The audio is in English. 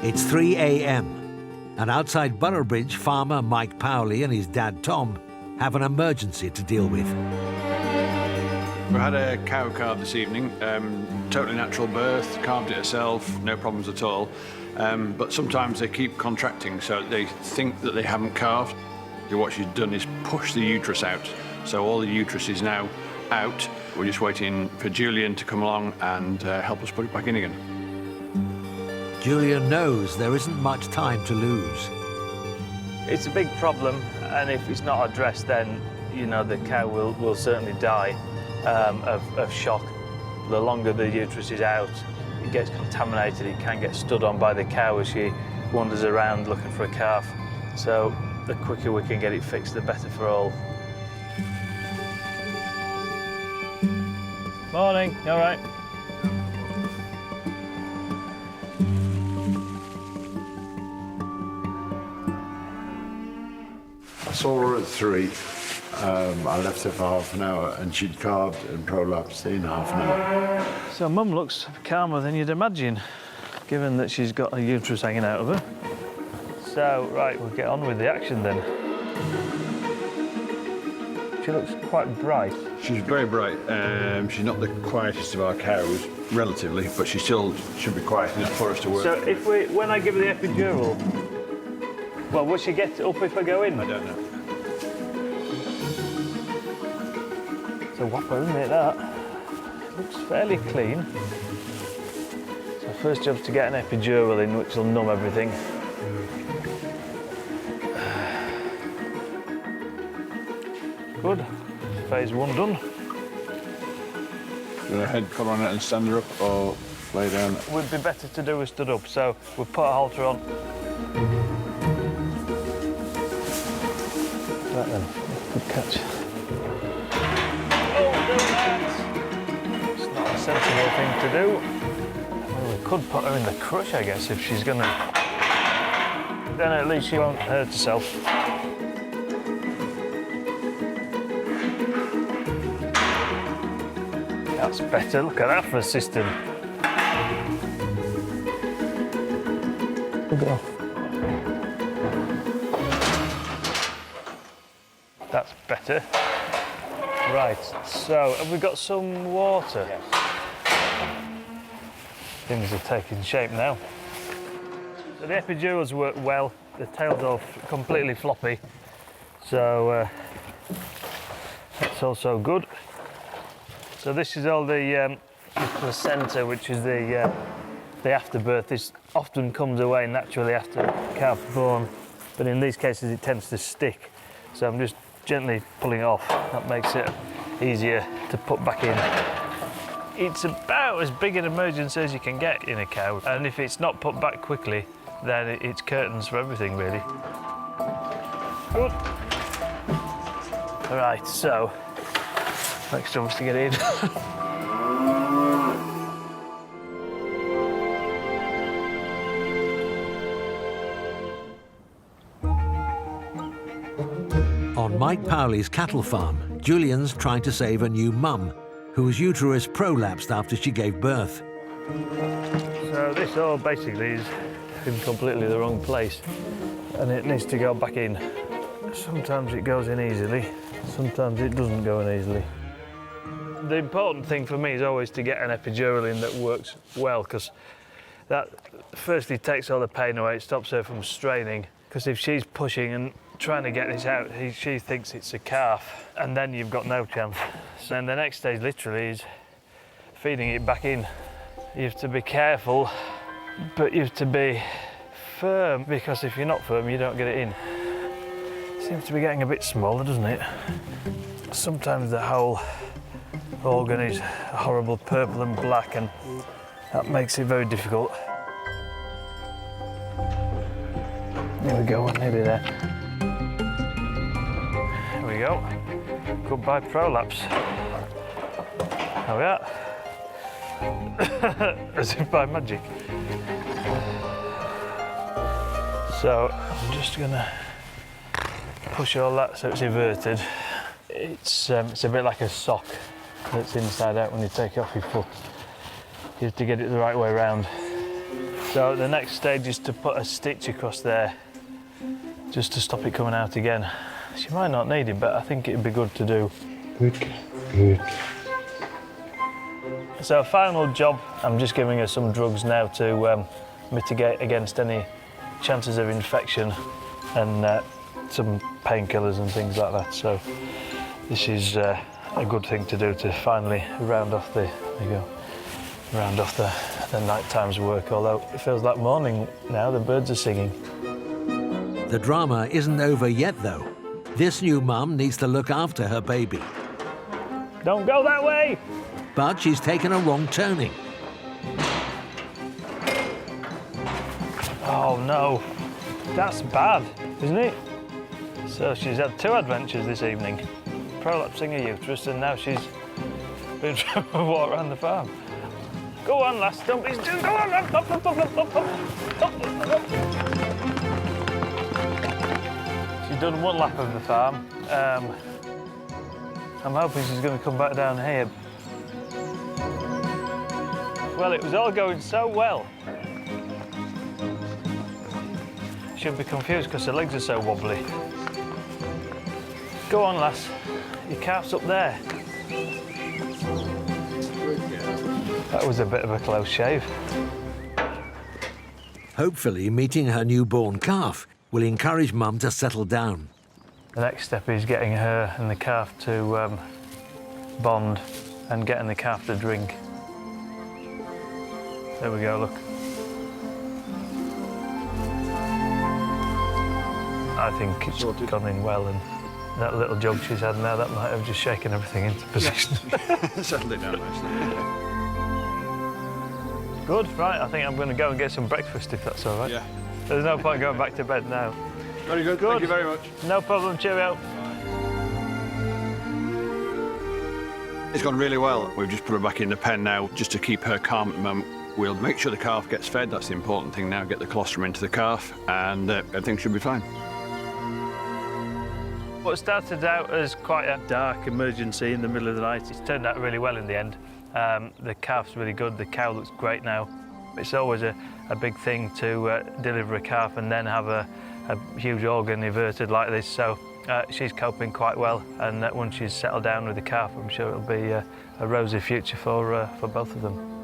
It's 3 a.m. and outside Boroughbridge, farmer Mike Powley and his dad Tom have an emergency to deal with. We had a cow calved this evening, totally natural birth, calved it herself, no problems at all. But sometimes they keep contracting, so they think that they haven't calved. What she's done is push the uterus out. So all the uterus is now out. We're just waiting for Julian to come along and help us put it back in again. Julian knows there isn't much time to lose. It's a big problem, and if it's not addressed, then, you know, the cow will certainly die of shock. The longer the uterus is out, it gets contaminated, it can get stood on by the cow as she wanders around looking for a calf. So the quicker we can get it fixed, the better for all. Morning, you all right? I saw her at 3. I left her for half an hour and she'd calved and prolapsed in half an hour. So Mum looks calmer than you'd imagine, given that she's got a uterus hanging out of her. So, right, we'll get on with the action then. She looks quite bright. She's very bright. She's not the quietest of our cows, relatively, but she still should be quiet enough for us to work. So when I give her the epidural, well, will she get up if I go in? I don't know. It's a whopper, isn't it, that? Looks fairly clean. So first job's to get an epidural in, which will numb everything. Good. Phase 1 done. Go ahead, put on it and stand her up, or lay down. Would be better to do a stood up, so we'll put a halter on. Right then, good catch. Oh, do that! It's not a sensible thing to do. Well, we could put her in the crush, I guess, if she's gonna. Then at least she won't hurt herself. That's better. Look at that for a system. Good girl. That's better. Right, so have we got some water? Yes. Things are taking shape now. So the epidurals work well. The tail's all completely floppy. So that's also good. So this is all the placenta, which is the afterbirth. This often comes away naturally after calf born, but in these cases it tends to stick. So I'm just gently pulling it off. That makes it easier to put back in. It's about as big an emergency as you can get in a cow, and if it's not put back quickly, then it's curtains for everything, really. Good. All right, so next job's to get in. On Mike Powley's cattle farm, Julian's trying to save a new mum whose uterus prolapsed after she gave birth. So this all basically is in completely the wrong place, and it needs to go back in. Sometimes it goes in easily, sometimes it doesn't go in easily. The important thing for me is always to get an epidural in that works well, because that firstly takes all the pain away, it stops her from straining, because if she's pushing and trying to get this out, she thinks it's a calf, and then you've got no chance. So then the next stage literally is feeding it back in. You have to be careful, but you have to be firm, because if you're not firm, you don't get it in. It seems to be getting a bit smaller, doesn't it? Sometimes the whole organ is a horrible purple and black, and that makes it very difficult. There we go, nearly there. There we go. Goodbye prolapse. There we are. As if by magic. So I'm just gonna push all that so it's inverted. It's a bit like a sock that's inside out when you take it off your foot. You have to get it the right way around. So the next stage is to put a stitch across there, just to stop it coming out again. She might not need it, but I think it'd be good to do. Good, good. So final job, I'm just giving her some drugs now to mitigate against any chances of infection, and some painkillers and things like that. So this is a good thing to do to finally round off the, there you go, round off the night time's work, although it feels like morning now, the birds are singing. The drama isn't over yet, though. This new mum needs to look after her baby. Don't go that way! But she's taken a wrong turning. Oh no, that's bad, isn't it? So she's had 2 adventures this evening, prolapsing her uterus, and now she's been trying to walk around the farm. Go on, lass, don't be still, go on, up, up, up, up, up, up, up, up. She's done 1 lap of the farm. I'm hoping she's going to come back down here. Well, it was all going so well. She'll be confused because her legs are so wobbly. Go on, lass. Your calf's up there. That was a bit of a close shave. Hopefully, meeting her newborn calf will encourage mum to settle down. The next step is getting her and the calf to bond and getting the calf to drink. There we go, look. I think it's gone in well, and that little jog she's had now, that might have just shaken everything into position. Yeah. Settled it down nicely. Good, right, I think I'm going to go and get some breakfast if that's all right. Yeah. There's no point going back to bed now. Very good. Thank you very much. No problem, cheerio. It's gone really well. We've just put her back in the pen now just to keep her calm at the moment. We'll make sure the calf gets fed. That's the important thing now. Get the colostrum into the calf, and everything should be fine. What started out as quite a dark emergency in the middle of the night, it's turned out really well in the end. The calf's really good, the cow looks great now. It's always a big thing to deliver a calf and then have a huge organ everted like this, so she's coping quite well, and once she's settled down with the calf, I'm sure it'll be a rosy future for both of them.